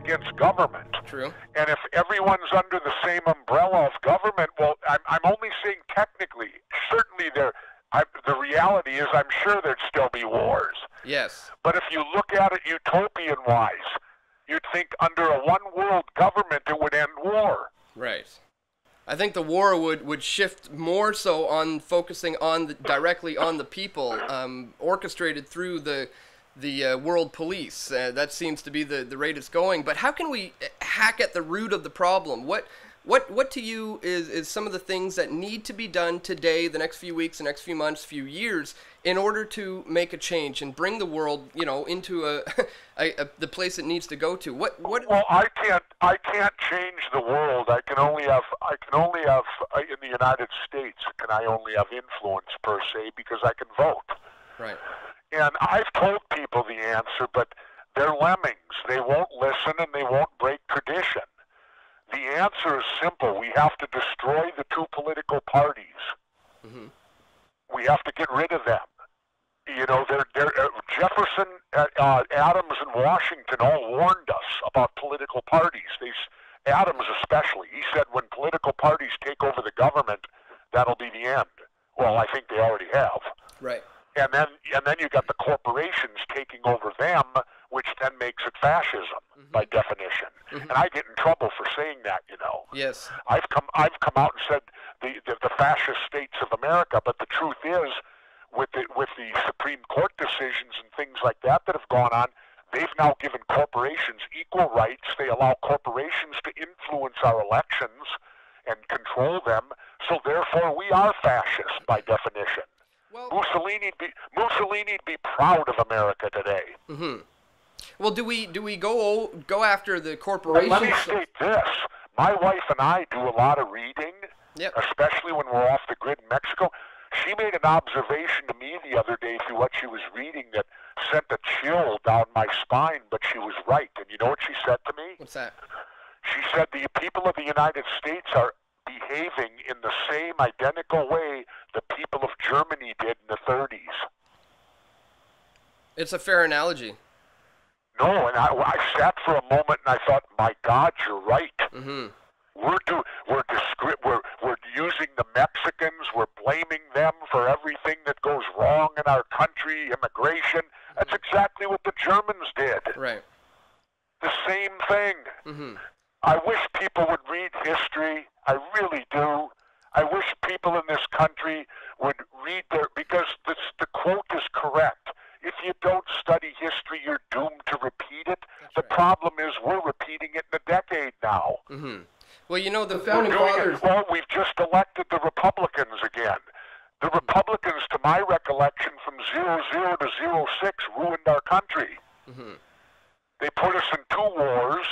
against government. True. And if everyone's under the same umbrella of government, well, I'm only saying technically. Certainly the reality is I'm sure there'd still be wars. Yes. But if you look at it utopian-wise, you'd think under a one-world government it would end war. Right. I think the war would shift more so on focusing on directly on the people, orchestrated through the world police. That seems to be the rate it's going. But how can we hack at the root of the problem? What to you is some of the things that need to be done today, the next few weeks, the next few months, few years, in order to make a change and bring the world, into the place it needs to go to? What? Well, I can't change the world. I can only have in the United States. Can I only have influence per se because I can vote? Right. And I've told people the answer, but they're lemmings. They won't listen and they won't break tradition. The answer is simple. We have to destroy the two political parties. Mm-hmm. We have to get rid of them. Jefferson, Adams, and Washington all warned us about political parties. Adams especially. He said when political parties take over the government, that'll be the end. Well, I think they already have. Right. And then you got the corporations taking over them, which then makes it fascism by definition. Mm-hmm. And I get in trouble for saying that, Yes. I've come out and said the fascist states of America, but the truth is, with the Supreme Court decisions and things like that have gone on, they've now given corporations equal rights. They allow corporations to influence our elections and control them. So therefore, we are fascist by definition. Well, Mussolini'd be proud of America today. Mm-hmm. Well, do we go after the corporations? Let me state this: my wife and I do a lot of reading, especially when we're off the grid in Mexico. She made an observation to me the other day through what she was reading that sent a chill down my spine, but she was right. And you know what she said to me? What's that? She said the people of the United States are behaving in the same identical way the people of Germany did in the 30s. It's a fair analogy. No, and I sat for a moment and I thought, my God, you're right. Mm-hmm. We're using the Mexicans. We're blaming them for everything that goes wrong in our country, immigration. That's exactly what the Germans did. Right. The same thing. Mm-hmm. I wish people would read history. I really do. I wish people in this country would read because the quote is correct. If you don't study history, you're doomed to repeat it. That's the right. problem is we're repeating it in a decade now. Mm-hmm. Well, the founding fathers... Well, we've just elected the Republicans again. The Republicans, to my recollection, from 00 to 06, ruined our country. Mm-hmm. They put us in two wars.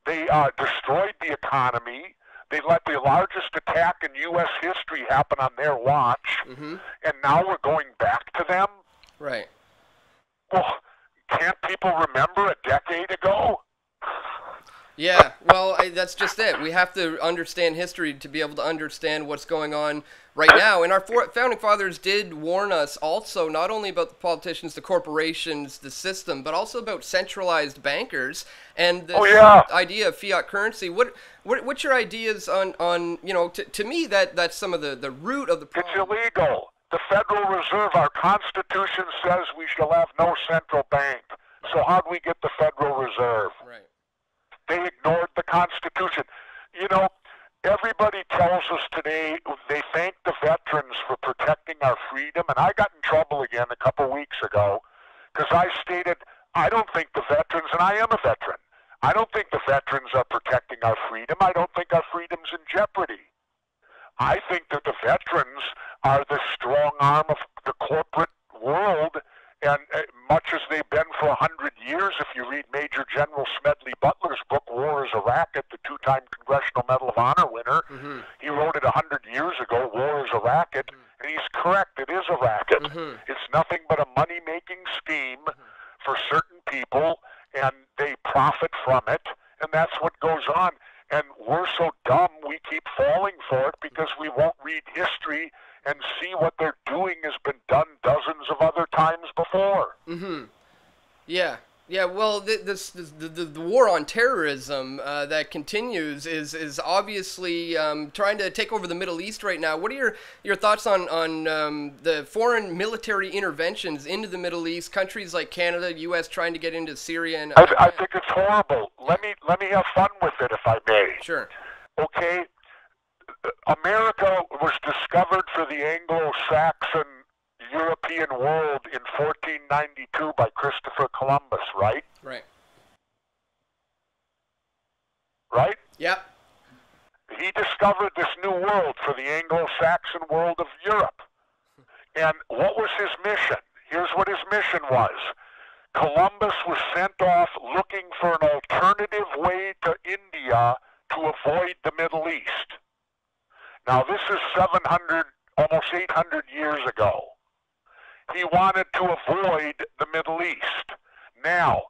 They destroyed the economy. They let the largest attack in U.S. history happen on their watch. Mm-hmm. And now we're going back to them? Right. Well, can't people remember a decade ago? Yeah, well, that's just it. We have to understand history to be able to understand what's going on right now. And our founding fathers did warn us also not only about the politicians, the corporations, the system, but also about centralized bankers and this idea of fiat currency. What's your ideas on to me that's some of the root of the problem. It's illegal. The Federal Reserve, our Constitution says we shall have no central bank. So how do we get the Federal Reserve? Right. They ignored the Constitution. Everybody tells us today they thank the veterans for protecting our freedom, and I got in trouble again a couple weeks ago because I stated I don't think the veterans, and I am a veteran, I don't think the veterans are protecting our freedom. I don't think our freedom's in jeopardy. I think that the veterans are the strong arm of the corporate world, and much as they've been for 100 years, if you read Major General Smedley Butler's book, War is a Racket, the two-time Congressional Medal of Honor winner, he wrote it 100 years ago, War is a Racket, and he's correct, it is a racket. It's nothing but a money-making scheme for certain people, and they profit from it, and that's what goes on. And we're so dumb, we keep falling for it because we won't read history and see what they're doing has been done dozens of other times before. Yeah. Yeah, well, the war on terrorism that continues is obviously trying to take over the Middle East right now. What are your thoughts on the foreign military interventions into the Middle East? Countries like Canada, U.S. trying to get into Syria and I think it's horrible. Let me have fun with it, if I may. Sure. Okay, America was discovered for the Anglo-Saxon European world in 1492 by Christopher Columbus, right? Right. Right? Yep. He discovered this new world for the Anglo-Saxon world of Europe. And what was his mission? Here's what his mission was. Columbus was sent off looking for an alternative way to India to avoid the Middle East. Now this is 700, almost 800 years ago. He wanted to avoid the Middle East. Now,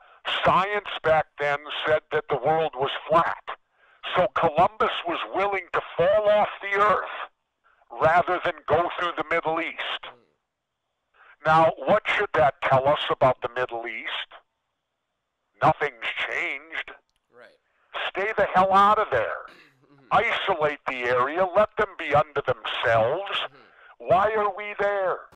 science back then said that the world was flat. So Columbus was willing to fall off the earth rather than go through the Middle East. Now, what should that tell us about the Middle East? Nothing's changed. Right. Stay the hell out of there. Isolate the area, let them be unto themselves. Why are we there?